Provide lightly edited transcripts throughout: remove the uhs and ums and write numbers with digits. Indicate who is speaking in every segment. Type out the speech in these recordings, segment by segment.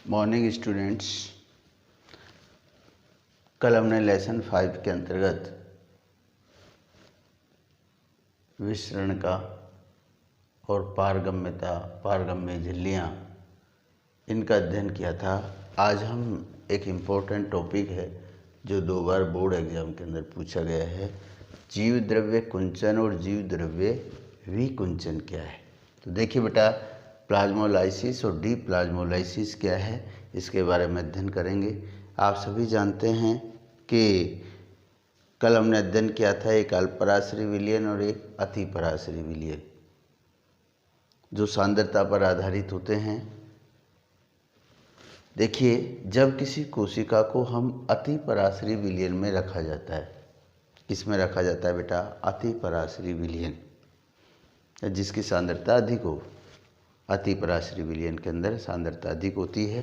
Speaker 1: Morning students, कल हमने lesson 5 के अंतर्गत विसरण का और पारगम्यता, पारगम्य झिल्लियाँ, इनका अध्ययन किया था। आज हम एक इम्पोर्टेंट टॉपिक है जो 2 बार बोर्ड एग्जाम के अंदर पूछा गया है, जीव द्रव्य कुंचन और जीव द्रव्य विकुंचन क्या है। तो देखिए बेटा, प्लाज्मोलाइसिस और डीप्लाज्मोलाइसिस क्या है, इसके बारे में अध्ययन करेंगे। आप सभी जानते हैं कि कल हमने अध्ययन किया था एक अल्पपराश्रयी विलयन और एक अतिपराश्रयी विलयन, जो सांद्रता पर आधारित होते हैं। देखिए, जब किसी कोशिका को हम अतिपराश्रयी विलयन में रखा जाता है, किस में रखा जाता है बेटा? अतिपराश्रयी विलयन, जिसकी सांद्रता अधिक हो। अतिपराश्रयी विलयन के अंदर सांद्रता अधिक होती है,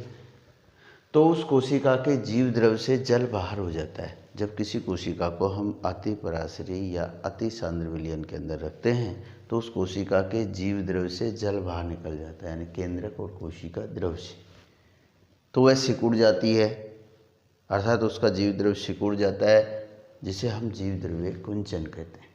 Speaker 1: तो उस कोशिका के जीव द्रव्य से जल बाहर हो जाता है। जब किसी कोशिका को हम अतिपराश्रयी या अति सांद्र विलयन के अंदर रखते हैं तो उस कोशिका के जीव द्रव्य से जल बाहर निकल जाता है, यानी केंद्रक और कोशिका द्रव्य से, तो वह सिकुड़ जाती है, अर्थात उसका जीव द्रव्य सिकुड़ जाता है, जिसे हम जीव द्रव्य कुंचन कहते हैं।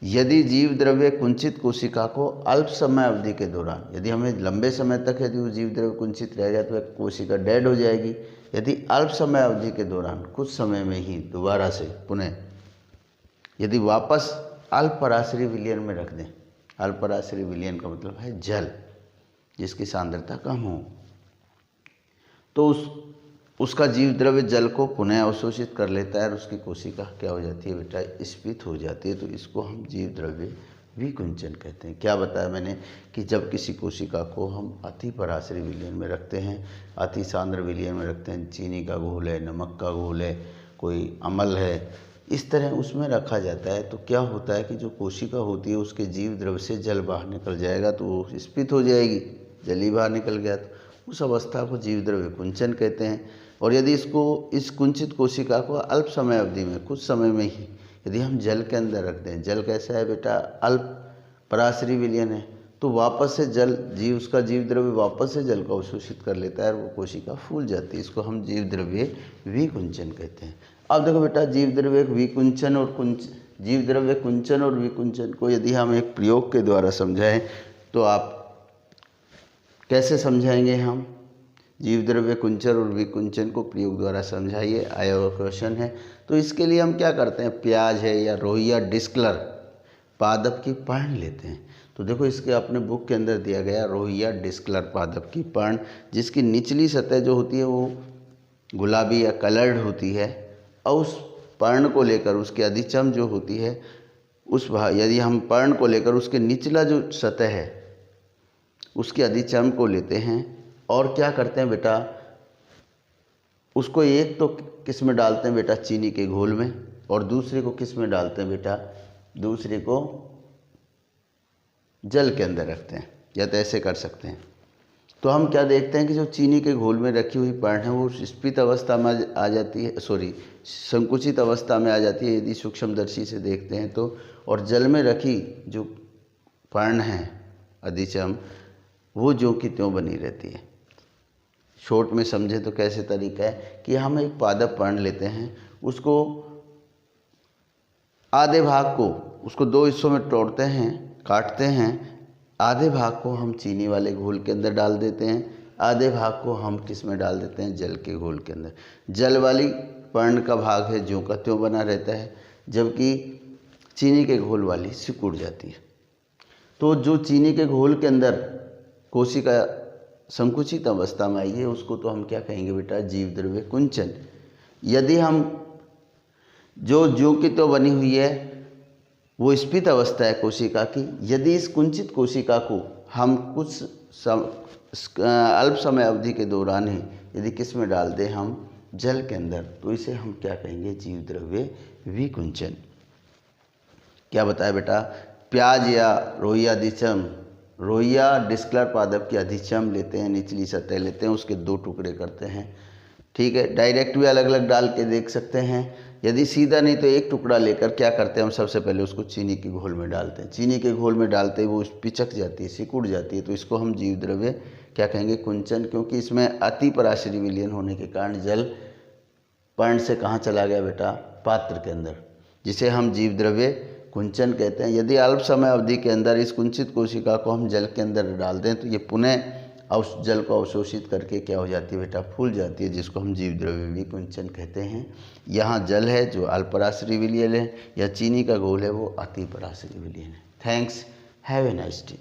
Speaker 1: यदि जीव द्रव्य कुंचित कोशिका को अल्प समय अवधि के दौरान, यदि हमें लंबे समय तक यदि वो जीव द्रव्य कुंचित रहेगा तो वह कोशिका डेड हो जाएगी। यदि अल्प समय अवधि के दौरान कुछ समय में ही दोबारा से पुनः यदि वापस अल्पपराश्रयी विलयन में रख दें, अल्पपराश्रयी विलयन का मतलब है जल जिसकी सांद्रता कम हो, तो उसका जीव द्रव्य जल को पुनः अवशोषित कर लेता है और उसकी कोशिका क्या हो जाती है बेटा? स्फीत हो जाती है। तो इसको हम जीव द्रव्य विकुंचन कहते हैं। क्या बताया मैंने कि जब किसी कोशिका को हम अतिपराश्रयी विलयन में रखते हैं, अति सांद्र विलयन में रखते हैं, चीनी का घोल है, नमक का घोल है, कोई अम्ल है, इस तरह उसमें रखा जाता है, तो क्या होता है कि जो कोशिका होती है उसके जीव द्रव्य से जल बाहर निकल जाएगा, तो वो स्फीत हो जाएगी। जल ही बाहर निकल गया तो उस अवस्था को जीव द्रव्य कुंचन कहते हैं। और यदि इस कुंचित कोशिका को अल्प समय अवधि में, कुछ समय में ही यदि हम जल के अंदर रख दें, जल कैसा है बेटा? अल्प पराश्रयी विलयन है, तो वापस से जल उसका जीव द्रव्य वापस से जल को अवशोषित कर लेता है और वो कोशिका फूल जाती है। इसको हम जीव द्रव्य विकुंचन कहते हैं। अब देखो बेटा, जीव द्रव्य विकुंचन और विकुंचन को यदि हम एक प्रयोग के द्वारा समझाएं तो आप कैसे समझाएंगे? हम जीव द्रव्य कुंचन और विकुंचन को प्रयोग द्वारा समझाइए, आया हुआ क्वेश्चन है। तो इसके लिए हम क्या करते हैं? प्याज है या रोहिया डिस्कलर पादप की पर्ण लेते हैं। तो देखो, इसके अपने बुक के अंदर दिया गया रोहिया डिस्कलर पादप की पर्ण, जिसकी निचली सतह जो होती है वो गुलाबी या कलर्ड होती है, और उस पर्ण को लेकर उसकी अधिचम जो होती है यदि हम पर्ण को लेकर उसके निचला जो सतह है उसकी अधिचम को लेते हैं और क्या करते हैं बेटा? उसको एक तो किस में डालते हैं बेटा? चीनी के घोल में, और दूसरे को किस में डालते हैं बेटा? दूसरे को जल के अंदर रखते हैं, या तो ऐसे कर सकते हैं। तो हम क्या देखते हैं कि जो चीनी के घोल में रखी हुई पर्ण है वो स्फीत अवस्था में आ जाती है, संकुचित अवस्था में आ जाती है यदि सूक्ष्मदर्शी से देखते हैं तो, और जल में रखी जो पर्ण है अधिचम, वो जो कि त्यों बनी रहती है। शॉर्ट में समझे तो कैसे तरीका है कि हम एक पादप पर्ण लेते हैं, उसको आधे भाग को उसको 2 हिस्सों में तोड़ते हैं, काटते हैं। आधे भाग को हम चीनी वाले घोल के अंदर डाल देते हैं, आधे भाग को हम किस में डाल देते हैं? जल के घोल के अंदर। जल वाली पर्ण का भाग है ज्यों का त्यों बना रहता है, जबकि चीनी के घोल वाली सिकुड़ जाती है। तो जो चीनी के घोल के अंदर कोशिका संकुचित अवस्था में आई है उसको तो हम क्या कहेंगे बेटा? जीव द्रव्य कुंचन। यदि हम जो की तो बनी हुई है वो स्फीत अवस्था है कोशिका की, यदि इस कुंचित कोशिका को हम कुछ अल्प समय अवधि के दौरान ही यदि किस में डाल दें? हम जल के अंदर, तो इसे हम क्या कहेंगे? जीव द्रव्य विकुंचन। क्या बताया बेटा? प्याज या रोहिया डिस्कलर पादप की अधिचम लेते हैं, निचली सतह लेते हैं, उसके 2 टुकड़े करते हैं। ठीक है, डायरेक्ट भी अलग अलग डाल के देख सकते हैं, यदि सीधा नहीं तो एक टुकड़ा लेकर क्या करते हैं हम, सबसे पहले उसको चीनी के घोल में डालते हैं। चीनी के घोल में डालते ही वो पिचक जाती है, सिकुड़ जाती है, तो इसको हम जीव द्रव्य क्या कहेंगे, कुंचन। क्योंकि इसमें अति पराश्रयी विलयन होने के कारण जल पर्ण से कहाँ चला गया बेटा, पात्र के अंदर, जिसे हम जीव द्रव्य कुंचन कहते हैं। यदि अल्प समय अवधि के अंदर इस कुंचित कोशिका को हम जल के अंदर डाल दें तो ये पुनः जल को अवशोषित करके क्या हो जाती है बेटा, फूल जाती है, जिसको हम जीव द्रव्य विकुंचन कहते हैं। यहाँ जल है जो अल्प पराश्रयी विलयन है, या चीनी का घोल है वो अति पराश्रयी विलयन है। Thanks, have a nice day.